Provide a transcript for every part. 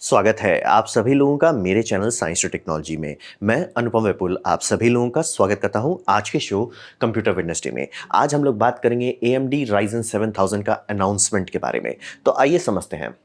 स्वागत है आप सभी लोगों का मेरे चैनल साइंस टू टेक्नोलॉजी में। मैं अनुपम विपुल आप सभी लोगों का स्वागत करता हूं आज के शो कंप्यूटर इंडस्ट्री में। आज हम लोग बात करेंगे AMD Ryzen 7000 का अनाउंसमेंट के बारे में। तो आइए समझते हैं।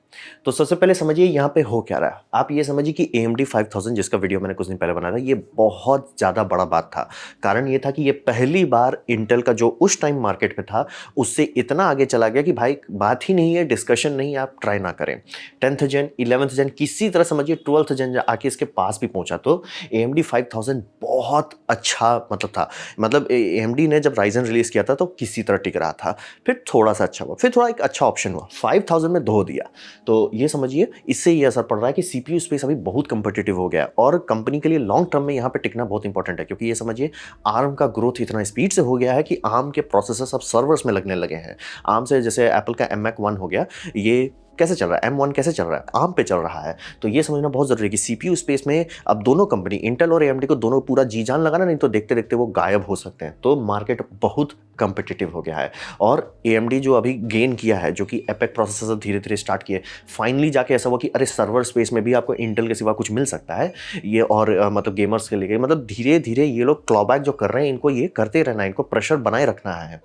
तो सबसे पहले समझिए यहाँ पे हो क्या रहा है। आप ये समझिए कि AMD 5000 जिसका वीडियो मैंने कुछ दिन पहले बनाया था, ये बहुत ज़्यादा बड़ा बात था। कारण ये था कि ये पहली बार इंटेल का जो उस टाइम मार्केट में था, उससे इतना आगे चला गया कि भाई बात ही नहीं है, डिस्कशन नहीं है, आप ट्राई ना करें। 10th जेन, 11th जेन, किसी तरह समझिए 12th जेन आके इसके पास भी पहुंचा तो AMD 5000 बहुत अच्छा मतलब था। मतलब AMD ने जब Ryzen रिलीज किया था तो किसी तरह टिक रहा था, फिर थोड़ा सा अच्छा हुआ, फिर थोड़ा एक अच्छा ऑप्शन हुआ, 5000 में धो दिया। तो ये समझिए इससे ये असर पड़ रहा है कि CPU स्पेस अभी बहुत कंपिटिटिव हो गया है और कंपनी के लिए लॉन्ग टर्म में यहाँ पे टिकना बहुत इंपॉर्टेंट है, क्योंकि ये समझिए ARM का ग्रोथ इतना स्पीड से हो गया है कि ARM के प्रोसेसर्स अब सर्वर्स में लगने लगे हैं। ARM से जैसे एप्पल का M1 हो गया, ये कैसे चल रहा है, M1 कैसे चल रहा है, ARM पे चल रहा है। तो ये समझना बहुत जरूरी है कि CPU स्पेस में अब दोनों कंपनी इंटेल और AMD को दोनों पूरा जी जान लगाना, नहीं तो देखते देखते वो गायब हो सकते हैं। तो मार्केट बहुत कंपिटिटिव हो गया है और AMD जो अभी गेन किया है, जो कि एपेक प्रोसेसर धीरे धीरे स्टार्ट किए, फाइनली जाके ऐसा हुआ कि अरे सर्वर स्पेस में भी आपको इंटेल के सिवा कुछ मिल सकता है ये। और मतलब गेमर्स के लिए मतलब धीरे धीरे ये लोग क्लॉबैक जो कर रहे हैं, इनको ये करते रहना है, इनको प्रेशर बनाए रखना है।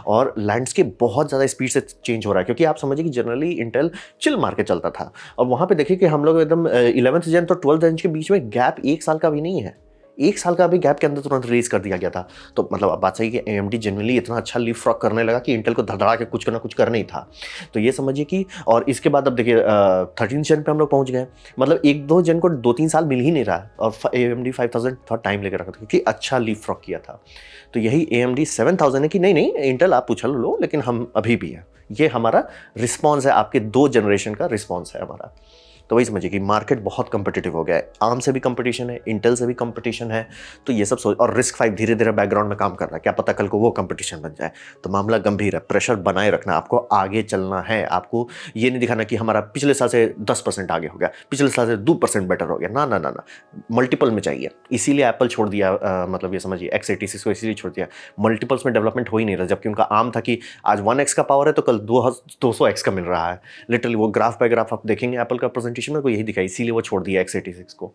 और लैंडस्केप बहुत ज़्यादा स्पीड से चेंज हो रहा है, क्योंकि आप समझिए कि जनरली इंटेल चिल मार के चलता था और वहाँ पे देखिए कि हम लोग एकदम 11th जेन तो 12th जेन के बीच में गैप 1 साल का भी नहीं है। 1 साल का भी गैप के अंदर तुरंत रिलीज कर दिया गया था। तो मतलब अब बात सही कि AMD जनरली इतना अच्छा लीप फ्रॉग करने लगा कि इंटेल को धड़धड़ा के कुछ ना कुछ करना ही था। तो ये समझिए कि और इसके बाद अब देखिए 13 जेन पे हम लोग पहुंच गए। मतलब 1-2 जेन को 2-3 साल मिल ही नहीं रहा और AMD 5000 थोड़ा टाइम लेकर रखा था, क्योंकि अच्छा लीप फ्रॉग किया था। तो यही AMD 7000 है कि नहीं नहीं इंटेल आप उछल लो, लेकिन हम अभी भी है। ये हमारा रिस्पॉन्स है, आपके 2 जनरेशन का रिस्पॉन्स है हमारा। तो वही समझिए कि मार्केट बहुत कंपिटिटिव हो गया है, ARM से भी कंपटीशन है, इंटेल से भी कंपटीशन है। तो ये सब सोच, और RISC-V धीरे धीरे बैकग्राउंड में काम कर रहा है, क्या पता कल को वो कंपटीशन बन जाए। तो मामला गंभीर है, प्रेशर बनाए रखना, आपको आगे चलना है। आपको ये नहीं दिखाना कि हमारा पिछले साल से 10% आगे हो गया, पिछले साल से 2% बेटर हो गया, ना ना ना ना, मल्टीपल में चाहिए। इसीलिए एप्पल छोड़ दिया, मतलब ये समझिए x86 को इसीलिए छोड़ दिया। मल्टीपल्स में डेवलपमेंट हो ही नहीं रहा, जबकि उनका आम था कि आज 1x का पावर है तो कल 200x का मिल रहा है। लिटरली वो ग्राफ बाय ग्राफ आप देखेंगे एप्पल का प्रेजेंटेशन में, को यही दिखाई, इसीलिए वो छोड़ दिया x86 को।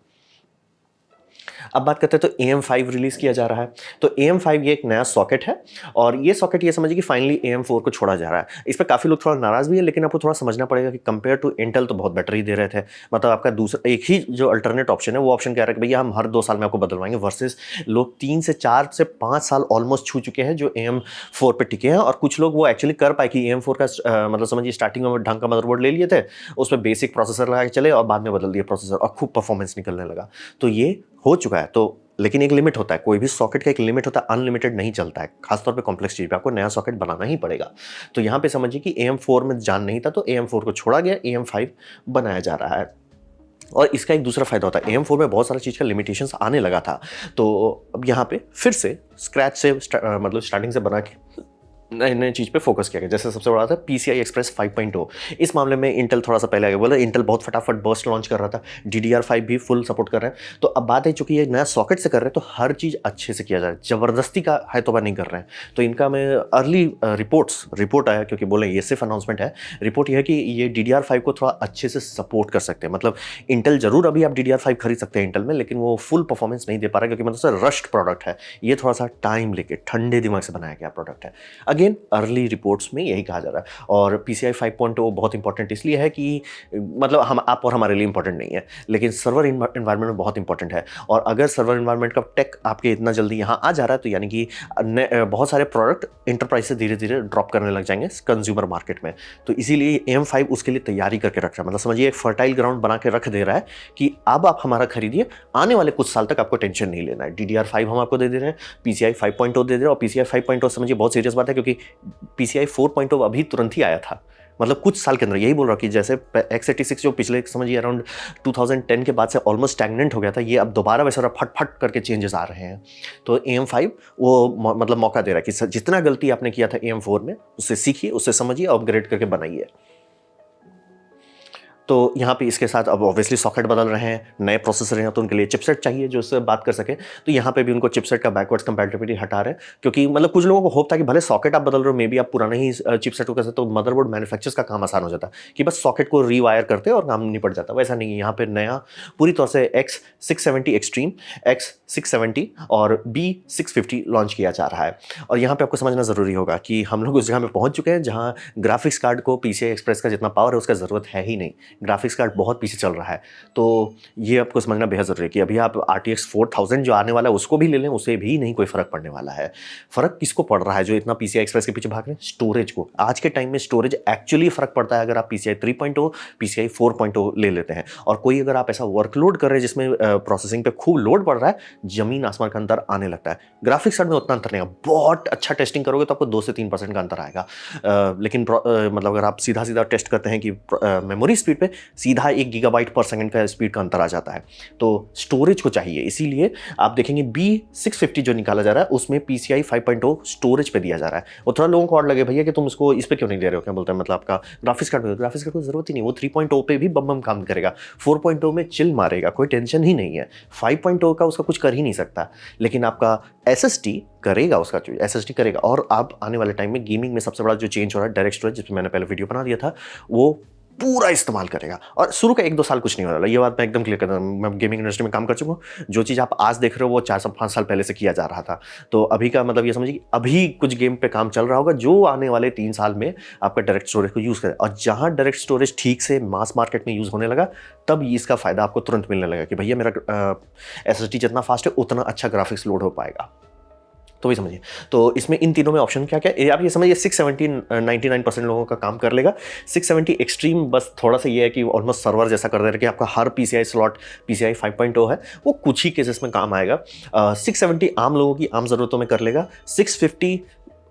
अब बात करते हैं तो AM5 रिलीज किया जा रहा है। तो AM5 ये एक नया सॉकेट है और ये सॉकेट ये समझिए कि फाइनली AM4 को छोड़ा जा रहा है। इस पर काफी लोग थोड़ा नाराज भी है, लेकिन आपको थोड़ा समझना पड़ेगा कि कंपेयर टू इंटेल तो बहुत बेटर ही दे रहे थे। मतलब आपका दूसरा एक ही जो अल्टरनेट ऑप्शन है, वो ऑप्शन कह रहा है कि भैया हम हर 2 साल में आपको बदलवाएंगे, वर्सेस लोग 3 से 4 से 5 साल ऑलमोस्ट छू चुके हैं जो AM4 पे टिके हैं। और कुछ लोग वो एक्चुअली कर पाए कि AM4 का मतलब समझिए स्टार्टिंग में ढंग का मदरबोर्ड ले लिए थे, उसमें बेसिक प्रोसेसर लगा के चले और बाद में बदल दिया प्रोसेसर और खूब परफॉर्मेंस निकलने लगा। तो ये हो चुका है। तो लेकिन एक लिमिट होता है, कोई भी सॉकेट का एक लिमिट होता है, अनलिमिटेड नहीं चलता है, खासतौर पे कॉम्प्लेक्स चीज पे आपको नया सॉकेट बनाना ही पड़ेगा। तो यहाँ पे समझिए कि AM4 में जान नहीं था, तो AM4 को छोड़ा गया, AM5 बनाया जा रहा है। और इसका एक दूसरा फायदा होता है, AM4 में बहुत सारा चीज का लिमिटेशंस आने लगा था, तो अब यहाँ पे फिर से स्क्रैच से मतलब स्टार्टिंग से बना के नए नए चीज़ पे फोकस किया गया। जैसे सबसे बड़ा था PCI Express 5.0। इस मामले में इंटेल थोड़ा सा पहले आगे बोला, इंटेल बहुत फटाफट बर्स्ट लॉन्च कर रहा था, DDR5 भी फुल सपोर्ट कर रहे हैं। तो अब बात है, चूंकि ये नया सॉकेट से कर रहे हैं तो हर चीज़ अच्छे से किया जाए, जबरदस्ती का है तो नहीं कर रहे हैं। तो इनका में अर्ली रिपोर्ट आया, क्योंकि बोले ये सिर्फ अनाउंसमेंट है, रिपोर्ट यह है कि ये DDR5 को थोड़ा अच्छे से सपोर्ट कर सकते हैं। मतलब इंटेल जरूर अभी आप DDR5 खरीद सकते हैं इंटेल में, लेकिन वो फुल परफॉर्मेंस नहीं दे पा रहा है, क्योंकि मतलब रश्ड प्रोडक्ट है ये, थोड़ा सा टाइम लेके ठंडे दिमाग से बनाया गया प्रोडक्ट है। अगेन अर्ली रिपोर्ट्स में यही कहा जा रहा है। और PCI 5.0 बहुत इंपॉर्टेंट इसलिए है कि मतलब हम आप और हमारे लिए इंपॉर्टेंट नहीं है, लेकिन सर्वर इन्वायरमेंट में बहुत इंपॉर्टेंट है। और अगर सर्वर इन्वायरमेंट का टेक आपके इतना जल्दी यहाँ आ जा रहा है, तो यानी कि बहुत सारे प्रोडक्ट इंटरप्राइज से धीरे धीरे ड्रॉप करने लग जाएंगे कंज्यूमर मार्केट में। तो इसीलिए AM5 उसके लिए तैयारी करके रख रहा है। मतलब समझिए एक फर्टाइल ग्राउंड बना के रख दे रहा है कि अब आप हमारा खरीदिए, आने वाले कुछ साल तक आपको टेंशन नहीं लेना है। DDR5 हम आपको दे दे रहे हैं, PCI 5.0 दे दे रहे हैं। और PCI 5.0 समझिए बहुत सीरियस बात है, क्योंकि PCI 4.0 अभी तुरंत ही आया था, मतलब कुछ साल के अंदर। यही बोल रहा हूँ कि जैसे x86 जो पिछले समझिए अराउंड 2010 के बाद से ऑलमोस्ट स्टैग्नेंट हो गया था, ये अब दोबारा वैसा फट फट करके चेंजेस आ रहे हैं। तो AM5 वो मतलब मौका दे रहा है कि जितना गलती आपने किया था AM4 में, उससे सीखिए, उससे समझिए, अपग्रेड करके बनाइए। तो यहाँ पे इसके साथ अब ऑब्वियसली सॉकेट बदल रहे हैं, नए प्रोसेसर हैं, तो उनके लिए चिपसेट चाहिए जो उससे बात कर सके। तो यहाँ पे भी उनको चिपसेट का बैकवर्ड्स कंपैटिबिलिटी हटा रहे हैं, क्योंकि मतलब कुछ लोगों को होप था कि भले सॉकेट आप बदल रहे हो, मे बी आप पुराना ही चिपसेट को कैसे, तो मदरबोर्ड मैन्युफैक्चरर्स का काम आसान हो जाता कि बस सॉकेट को रीवायर करते और काम निपट जाता। वैसा नहीं है, यहाँ पे नया पूरी तौर से X670 एक्सट्रीम, X670 और B650 लॉन्च किया जा रहा है। और यहाँ पे आपको समझना ज़रूरी होगा कि हम लोग उस जगह में पहुँच चुके हैं जहाँ ग्राफिक्स कार्ड को PCI एक्सप्रेस का जितना पावर है उसका ज़रूरत है ही नहीं, ग्राफिक्स कार्ड बहुत पीछे चल रहा है। तो ये आपको समझना बेहद ज़रूरी है कि अभी आप RTX 4000 जो आने वाला है उसको भी ले लें, उसे भी नहीं कोई फ़र्क पड़ने वाला है। फ़र्क किसको पड़ रहा है जो इतना PCI एक्सप्रेस के पीछे भाग रहे हैं? स्टोरेज को। आज के टाइम में स्टोरेज एक्चुअली फ़र्क पड़ता है अगर आप PCI 3.0 PCI 4.0 ले लेते हैं। और कोई अगर आप ऐसा वर्कलोड कर रहे हैं जिसमें प्रोसेसिंग पे खूब लोड पड़ रहा है, ज़मीन आसमान का अंतर आने लगता है। ग्राफिक्स कार्ड में उतना अंतर नहीं है, बहुत अच्छा टेस्टिंग करोगे तो आपको 2 से 3% का अंतर आएगा। लेकिन मतलब अगर आप सीधा टेस्ट करते हैं कि मेमोरी स्पीड पे सीधा 1 गीगाबाइट पर सेकंड का स्पीड का अंतर आ जाता है। तो स्टोरेज को चाहिए, इसीलिए आप देखेंगे B650 जो निकाला जा रहा है उसमें PCI 5.0 स्टोरेज पे दिया जा रहा है। वो थोड़ा लोगों को और लगे भैया कि तुम इसको इस पे क्यों नहीं दे रहे हो, क्या बोलते हैं, मतलब आपका ग्राफिक्स कार्ड को जरूरत ही नहीं, वो 3.0 पे भी बम काम करेगा, 4.0 में चिल मारेगा, कोई टेंशन ही नहीं है। 5.0 का उसका कुछ कर ही नहीं सकता, लेकिन आपका SSD करेगा, उसका जो SSD करेगा। और आप आने वाले टाइम में गेमिंग में सबसे बड़ा जो चेंज हो रहा है डायरेक्ट स्टोरेज, जिसमें मैंने पहले वीडियो बना दिया था, वो पूरा इस्तेमाल करेगा। और शुरू का 1-2 साल कुछ नहीं हो रहा है, ये बात मैं एकदम क्लियर करता हूं। मैं गेमिंग इंडस्ट्री में काम कर चुका हूं, जो चीज़ आप आज देख रहे हो वो 4 से 5 साल पहले से किया जा रहा था। तो अभी का मतलब ये समझिए कि अभी कुछ गेम पे काम चल रहा होगा जो आने वाले 3 साल में आपका डायरेक्ट स्टोरेज को यूज़ करे। और जहां डायरेक्ट स्टोरेज ठीक से मास मार्केट में यूज़ होने लगा, तब इसका फायदा आपको तुरंत मिलने लगा कि भैया मेरा SSD जितना फास्ट है उतना अच्छा ग्राफिक्स लोड हो पाएगा। तो भी समझिए, तो इसमें इन तीनों में ऑप्शन क्या क्या है आप ये समझिए। 670 99% लोगों का काम कर लेगा। 670 एक्सट्रीम बस थोड़ा सा ये है कि ऑलमोस्ट सर्वर जैसा कर दे रहा है कि आपका हर PCI स्लॉट PCI 5.0 है, वो कुछ ही केसेस में काम आएगा। 670 आम लोगों की आम ज़रूरतों में कर लेगा। 650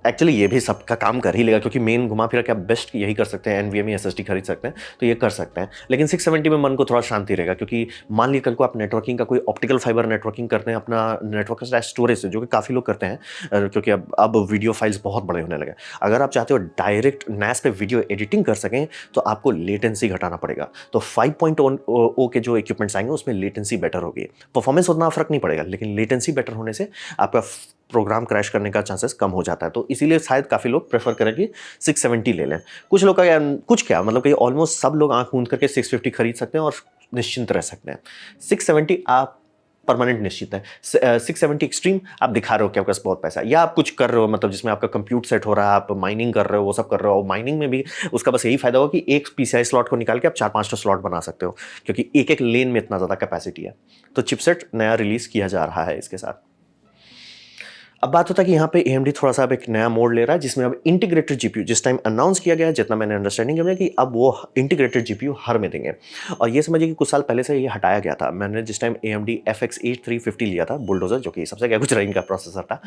एक्चुअली ये भी सबका काम कर ही लेगा, क्योंकि मेन घुमा फिरा के आप बेस्ट यही कर सकते हैं, NVMe SSD खरीद सकते हैं, तो ये कर सकते हैं। लेकिन 670 में मन को थोड़ा शांति रहेगा, क्योंकि मान लीजिए कल को आप नेटवर्किंग का कोई ऑप्टिकल फाइबर नेटवर्किंग करते हैं अपना नेटवर्क स्टोरेज से, जो कि काफ़ी लोग करते हैं, क्योंकि अब वीडियो फाइल्स बहुत बड़े होने लगे। अगर आप चाहते हो डायरेक्ट NAS पे वीडियो एडिटिंग कर सकें तो आपको लेटेंसी घटाना पड़ेगा। तो 5.0 के जो इक्विपमेंट्स आएंगे उसमें लेटेंसी बेटर होगी। परफॉर्मेंस उतना फर्क नहीं पड़ेगा, लेकिन लेटेंसी बेटर होने से आपका प्रोग्राम क्रैश करने का चांसेस कम हो जाता है। तो इसीलिए शायद काफ़ी लोग प्रेफर करें कि 670 ले लें। कुछ लोग का कुछ क्या मतलब कि ऑलमोस्ट सब लोग आंख मूंद करके 650 खरीद सकते हैं और निश्चिंत रह सकते हैं। 670 आप परमानेंट निश्चित है। 670 एक्सट्रीम आप दिखा रहे हो कि आपके पास बहुत पैसा है, या आप कुछ कर रहे हो मतलब जिसमें आपका कंप्यूट सेट हो रहा है, आप माइनिंग कर रहे हो, वो सब कर रहे हो। माइनिंग में भी उसका बस यही फायदा होगा कि एक PCI स्लॉट को निकाल के आप 4-5 स्लॉट बना सकते हो, क्योंकि एक लेन में इतना ज़्यादा कैपेसिटी है। तो चिपसेट नया रिलीज किया जा रहा है इसके साथ। अब बात होता है कि यहाँ पे AMD थोड़ा सा अब एक नया मोड ले रहा है, जिसमें अब इंटीग्रेटेड GPU जिस टाइम अनाउंस किया गया, जितना मैंने अंडरस्टैंडिंग किया कि अब वो इंटीग्रेटेड GPU हर में देंगे। और ये समझिए कि कुछ साल पहले से ये हटाया गया था। मैंने जिस टाइम AMD FX 8350 लिया था, बुलडोजर, जो कि सबसे क्या कुछ रैंक का प्रोसेसर था,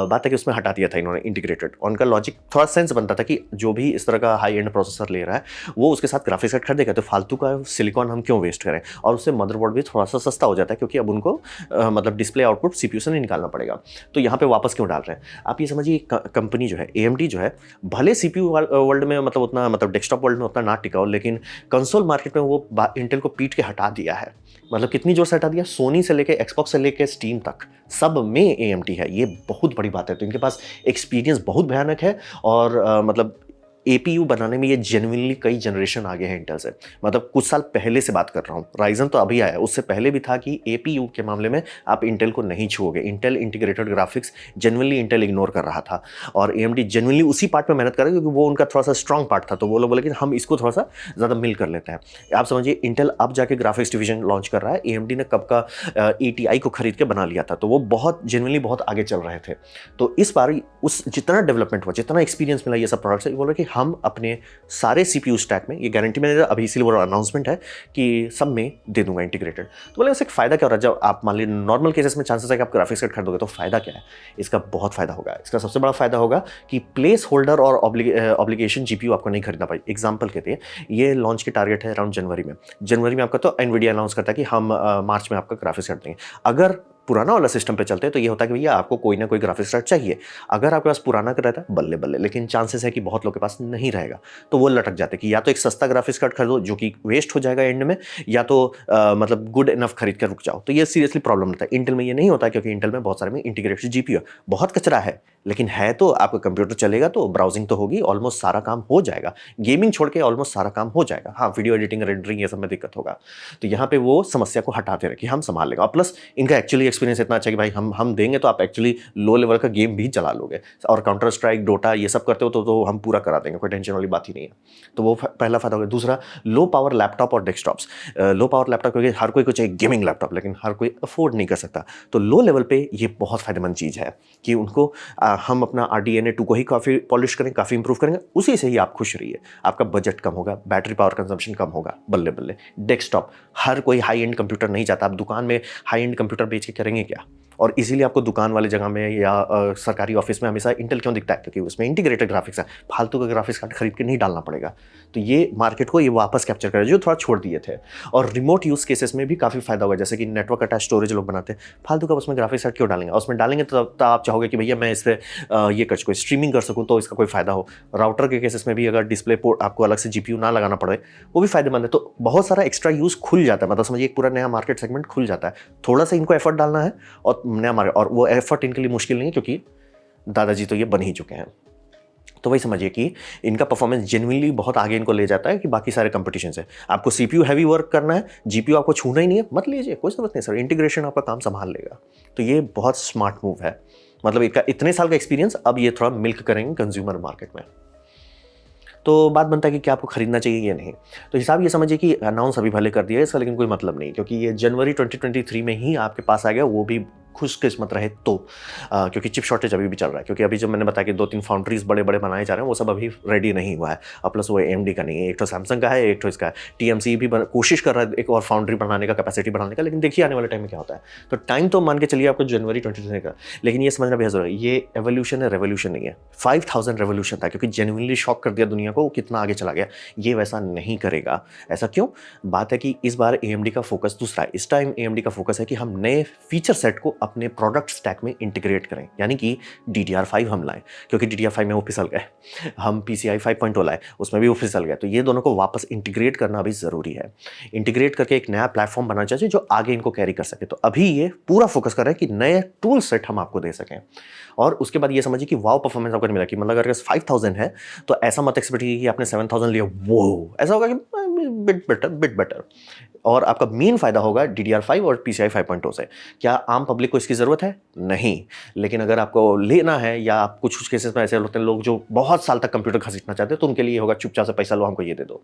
बात है कि उसमें हटा दिया था इन्होंने इंटीग्रेटेड। उनका लॉजिक थोड़ा सेंस बनता था कि जो भी इस तरह का हाई एंड प्रोसेसर ले रहा है वो उसके साथ ग्राफिक्स कार्ड खरीदेगा, तो फालतू का सिलिकॉन हम क्यों वेस्ट करें। और उससे मदरबोर्ड भी थोड़ा सा सस्ता हो जाता है, क्योंकि अब उनको मतलब डिस्प्ले आउटपुट CPU से नहीं निकालना पड़ेगा। तो यहाँ पे वापस क्यों डाल रहे हैं आप? ये समझिए कंपनी जो है AMD जो है, भले CPU वर्ल्ड में मतलब उतना मतलब डेस्कटॉप वर्ल्ड में उतना ना टिका हो, लेकिन कंसोल मार्केट में वो इंटेल को पीट के हटा दिया है। मतलब कितनी जोर से हटा दिया, सोनी से लेके एक्सबॉक्स से लेके स्टीम तक सब में AMD है। ये बहुत बड़ी बात है। तो इनके पास एक्सपीरियंस बहुत भयानक है। और मतलब APU बनाने में ये जेन्युइनली कई जनरेशन आगे हैं इंटेल से। मतलब कुछ साल पहले से बात कर रहा हूँ, राइजन तो अभी आया, उससे पहले भी था कि APU के मामले में आप इंटेल को नहीं छुओगे। Intel integrated graphics genuinely Intel ignore कर रहा था, और AMD जेन्युइनली उसी पार्ट में मेहनत कर रहा है, क्योंकि वो उनका थोड़ा सा स्ट्रॉन्ग पार्ट था। तो वो लोग बोले कि हम इसको थोड़ा सा ज़्यादा मिल कर लेते हैं। आप समझिए इंटेल अब जाके ग्राफिक्स डिवीजन लॉन्च कर रहा है, AMD ने कब का ATI को खरीद के बना लिया था। तो वो बहुत जेन्युइनली बहुत आगे चल रहे थे। तो इस बार उस जितना डेवलपमेंट हुआ, जितना एक्सपीरियंस मिला ये सब प्रोडक्ट से, बोल रहे कि हम अपने सारे CPU स्टैक में, ये गारंटी मैंने अभी इसीलिए वो अनाउंसमेंट है कि सब में दे दूंगा इंटीग्रेटेड। तो बोले उससे फायदा क्या हो रहा है? जब आप मान लीजिए नॉर्मल केसेस में चांसेस है कि आप ग्राफिक्स कार्ड खरीदोगे, तो फायदा क्या है? इसका बहुत फायदा होगा। इसका सबसे बड़ा फायदा होगा कि प्लेस होल्डर और ऑब्लिगेशन GPU आपको नहीं खरीदना पड़े। एग्जाम्पल के लिए ये लॉन्च की टारगेट है अराउंड जनवरी में। जनवरी में आपका तो एनवीडिया अनाउंस करता है कि हम मार्च में आपका ग्राफिक्स कार्ड देंगे। अगर पुराना वाला सिस्टम पे चलते हैं तो ये होता है कि भैया आपको कोई ना कोई ग्राफिक्स कार्ड चाहिए। अगर आपके पास पुराना का रहता है बल्ले बल्ले, लेकिन चांसेस है कि बहुत लोग के पास नहीं रहेगा, तो वो लटक जाते हैं कि या तो एक सस्ता ग्राफिक्स कार्ड खरीदो जो कि वेस्ट हो जाएगा एंड में, या तो मतलब गुड इनफ खरीद कर रुक जाओ। तो ये सीरियसली प्रॉब्लम होता है। इंटेल में ये नहीं होता है, क्योंकि इंटेल में बहुत सारे में इंटीग्रेटेड जीपीयू है, बहुत कचरा है, लेकिन है तो आपका कंप्यूटर चलेगा, तो ब्राउजिंग तो होगी, ऑलमोस्ट सारा काम हो जाएगा। गेमिंग छोड़ के ऑलमोस्ट सारा काम हो जाएगा। हाँ, वीडियो एडिटिंग, रेंडरिंग, ये सब में दिक्कत होगा, तो यहाँ पे वो समस्या को हटाते रहे कि हम संभाल लेंगे। और प्लस इनका एक्चुअली एक्सपीरियंस इतना अच्छा है कि भाई हम देंगे तो आप एक्चुअली लो लेवल का गेम भी चला लोगे, और काउंटर स्ट्राइक, डोटा ये सब करते हो तो हम पूरा करा देंगे, कोई टेंशन वाली बात ही नहीं है। तो वो पहला फायदा हो गया। दूसरा, लो पावर लैपटॉप और डेस्कटॉप्स। लो पावर लैपटॉप क्योंकि हर कोई को चाहिए गेमिंग लैपटॉप, लेकिन हर कोई अफोर्ड नहीं कर सकता, तो लो लेवल पे ये बहुत फायदेमंद चीज़ है कि उनको हम अपना RDNA 2 को ही काफ़ी पॉलिश करें, काफ़ी इंप्रूव करेंगे, उसी से ही आप खुश रहिए। आपका बजट कम होगा, बैटरी पावर कंजम्पशन कम होगा, बल्ले बल्ले। डेस्कटॉप, हर कोई हाई एंड कंप्यूटर नहीं चाहता। आप दुकान में हाई एंड कंप्यूटर बेच के करेंगे क्या? और इसीलिए आपको दुकान वाले जगह में या सरकारी ऑफिस में हमेशा इंटेल क्यों दिखता है? क्योंकि उसमें इंटीग्रेटेड ग्राफिक्स है, फालतू का ग्राफिक्स कार्ड खरीद के नहीं डालना पड़ेगा। तो ये मार्केट को ये वापस कैप्चर करे जो थोड़ा छोड़ दिए थे। और रिमोट यूज़ केसेस में भी काफ़ी फायदा होगा, जैसे कि नेटवर्क अटैच स्टोरेज लोग बनाते हैं, फालतू का उसमें ग्राफिक्स कार्ड क्यों डालेंगे? उसमें डालेंगे तो आप चाहोगे कि भैया मैं इस पर ये कर कोई स्ट्रीमिंग कर सकूँ, तो इसका कोई फायदा हो। राउटर के केसेस में भी अगर डिस्प्ले पोर्ट आपको अलग से GPU ना लगाना पड़े, वो भी फायदेमंद है। तो बहुत सारा एक्स्ट्रा यूज़ खुल जाता है, मतलब समझिए एक पूरा नया मार्केट सेगमेंट खुल जाता है। थोड़ा सा इनको एफर्ट डालना है और नया मार्केट, और वो एफर्ट इनके लिए मुश्किल नहीं है, क्योंकि दादाजी तो ये बन ही चुके हैं। तो वही समझिए कि इनका परफॉर्मेंस जेन्युइनली बहुत आगे इनको ले जाता है कि बाकी सारे कंपटीशन से। आपको CPU हैवी वर्क करना है, GPU आपको छूना ही नहीं है, मत लीजिए, कोई ज़रूरत नहीं सर, इंटीग्रेशन आपका काम संभाल लेगा। तो ये बहुत स्मार्ट मूव है। मतलब इनका इतने साल का एक्सपीरियंस, अब ये थोड़ा मिल्क करेंगे कंज्यूमर मार्केट में। तो बात बनता है कि क्या आपको खरीदना चाहिए या नहीं। तो हिसाब ये समझिए कि अनाउंस अभी भले कर दिया है इसका, लेकिन कोई मतलब नहीं, क्योंकि ये जनवरी 2023 में ही आपके पास आ गया, वो भी खुशकिस्मत रहे तो। क्योंकि चिप शॉर्टेज अभी भी चल रहा है, क्योंकि अभी जो मैंने बताया कि 2-3 फाउंड्रीज बड़े बड़े बनाए जा रहे हैं, वो सब अभी रेडी नहीं हुआ है। और प्लस वो AMD का नहीं है, एक तो सैमसंग का है, एक तो इसका है। TMC भी कोशिश कर रहा है एक और फाउंड्री बनाने का, कैपेसिटी बढ़ाने का, लेकिन देखिए आने वाले टाइम में क्या होता है। तो टाइम तो मान के चलिए आपको जनवरी 2023 का, लेकिन ये समझना बेहद जरूरी है, ये एवोल्यूशन है, रेवोल्यूशन नहीं है। 5000 रेवोल्यूशन था, क्योंकि जेन्युइनली शॉक कर दिया दुनिया को, वो कितना आगे चला गया। ये वैसा नहीं करेगा। ऐसा क्यों? बात है कि इस बार AMD का फोकस दूसरा है। इस टाइम AMD का फोकस है कि हम नए फीचर सेट को अपने प्रोडक्ट स्टैक में इंटीग्रेट करें, यानी कि DDR5 हम लाएं, क्योंकि DDR5 में वो फिसल गए। हम PCI 5.0 लाए, उसमें भी वो फिसल गए। तो ये दोनों को वापस इंटीग्रेट करना भी ज़रूरी है। इंटीग्रेट करके एक नया प्लेटफॉर्म बनाना चाहिए जो आगे इनको कैरी कर सके। तो अभी ये पूरा फोकस कर रहे हैं कि नए टूल सेट हम आपको दे सकें। और उसके बाद ये समझिए कि वाव परफॉर्मेंस आपको नहीं मिला, कि मतलब अगर 5000 है तो ऐसा मत एक्सपेक्ट कीजिए कि आपने 7000 लिया, वो ऐसा होगा कि बिट बेटर। और आपका मेन फायदा होगा DDR5 और PCI 5.0 से। क्या आम पब्लिक को इसकी ज़रूरत है? नहीं। लेकिन अगर आपको लेना है, या आप कुछ केसेस में ऐसे होते हैं लोग जो बहुत साल तक कंप्यूटर घसीटना चाहते हैं, तो उनके लिए होगा चुपचाप से पैसा लो, हमको ये दे दो।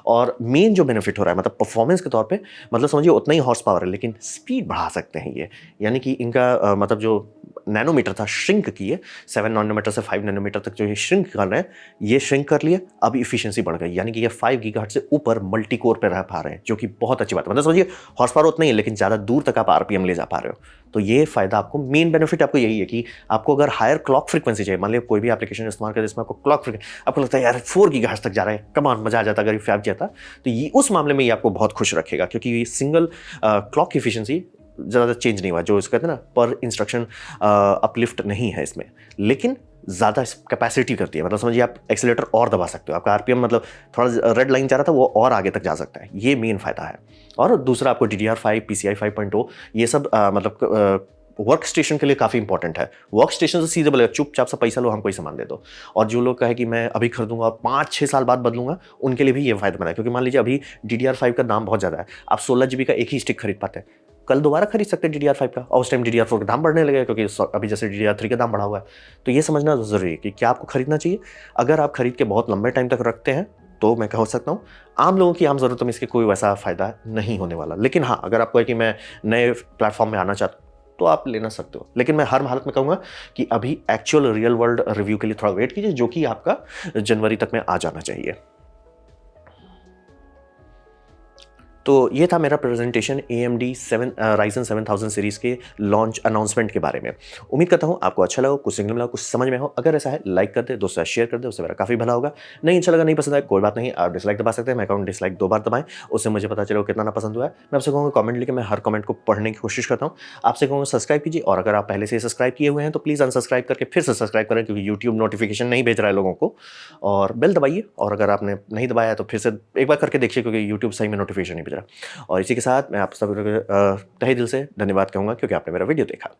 और मेन जो बेनिफिट हो रहा है, मतलब परफॉर्मेंस के तौर पे, मतलब समझिए उतना ही हॉर्स पावर है, लेकिन स्पीड बढ़ा सकते हैं ये। यानी कि इनका मतलब जो नैनोमीटर था, श्रिंक किए, 7 नैनोमीटर से 5 नैनोमीटर तक जो ये श्रिंक कर रहे हैं, ये श्रिंक कर लिए, अब इफिशिएंसी बढ़ गई। यानी कि ये 5 गीगाहर्ट्ज से ऊपर मल्टी कोर पे रह पा रहे हैं, जो कि बहुत अच्छी बात है। मतलब समझिए हॉर्स पावर उतना ही है, लेकिन ज़्यादा दूर तक आप RPM ले जा पा रहे हो। तो ये फायदा आपको, मेन बेनिफिट आपको यही है कि आपको अगर हायर क्लॉक फ्रीक्वेंसी चाहिए, मान लीजिए कोई भी एप्लीकेशन इस्तेमाल करें जिसमें आपको क्लॉक फ्रीक्वेंसी, आपको लगता है यार 4 गीगाहर्ट्ज तक जा रहा है, कमान मजा आ जाता अगर ये 5G आता, तो ये उस मामले में ये आपको बहुत खुश रखेगा, क्योंकि ये सिंगल क्लॉक इफिशिएंसी ज़्यादा चेंज नहीं हुआ, जो इसको कहते हैं ना पर इंस्ट्रक्शन अपलिफ्ट नहीं है इसमें, लेकिन ज़्यादा कैपेसिटी करती है। मतलब समझिए आप एक्सीलेटर और दबा सकते हो, आपका RPM मतलब थोड़ा रेड लाइन जा रहा था, वो और आगे तक जा सकता है। ये मेन फायदा है। और दूसरा आपको DDR5, PCI 5.0 ये सब मतलब वर्क स्टेशन के लिए काफ़ी इंपॉर्टेंट है। वर्क स्टेशन से सीधे बोलेगा चुपचाप सा पैसा लो, हमको ही सामान दे दो। और जो लोग कहे कि मैं अभी खरीदूंगा और 5-6 साल बाद बदलूंगा, उनके लिए भी ये फायदेमंद है। क्योंकि मान लीजिए अभी DDR5 का दाम बहुत ज़्यादा है, आप 16 GB का एक ही स्टिक खरीद पाते हैं, कल दोबारा खरीद सकते हैं DDR5 का, और उस टाइम DDR4 का दाम बढ़ने लगेगा, क्योंकि अभी जैसे DDR3 का दाम बढ़ा हुआ है। तो ये समझना ज़रूरी है कि क्या आपको खरीदना चाहिए। अगर आप खरीद के बहुत लंबे टाइम तक रखते हैं, तो मैं कह सकता हूँ आम लोगों की आम ज़रूरतों में इसके कोई वैसा फ़ायदा नहीं होने वाला। लेकिन हाँ, अगर आपको है कि मैं नए प्लेटफॉर्म में आना चाहता हूँ, तो आप लेना सकते हो। लेकिन मैं हर हालत में कहूँगा कि अभी एक्चुअल रियल वर्ल्ड रिव्यू के लिए थोड़ा वेट कीजिए, जो कि आपका जनवरी तक में आ जाना चाहिए। तो ये था मेरा प्रेजेंटेशन AMD 7 Ryzen 7000 सीरीज़ के लॉन्च अनाउंसमेंट के बारे में। उम्मीद करता हूँ आपको अच्छा लगा, कुछ सीखने मिला, कुछ समझ में हो। अगर ऐसा है लाइक कर दे, दोस्तों के साथ शेयर कर दे, उससे मेरा काफ़ी भला होगा। नहीं अच्छा लगा, नहीं पसंद आया, कोई बात नहीं, आप डिसलाइक दबा सकते हैं। मैं कहूँगा डिसलाइक 2 बार दबाएँ, उससे मुझे पता चलेगा कितना ना पसंद हुआ है। मैं आपसे कहूँगा कमेंट लिखें, मैं हर कमेंट को पढ़ने की कोशिश करता हूँ। आपसे कहूँगा सब्सक्राइब कीजिए, और अगर आप पहले से सब्सक्राइब किए हुए हैं तो प्लीज़ अनसब्सक्राइब करके फिर से सब्सक्राइब करें, क्योंकि यूट्यूब नोटिफिकेशन नहीं भेज रहा है लोगों को। और बेल दबाइए, और अगर आपने नहीं दबाया है तो फिर से एक बार करके देखिए, क्योंकि यूट्यूब सही में नोटिफिकेशन नहीं भेज रहा। और इसी के साथ मैं आप सभी को तहे दिल से धन्यवाद कहूँगा, क्योंकि आपने मेरा वीडियो देखा।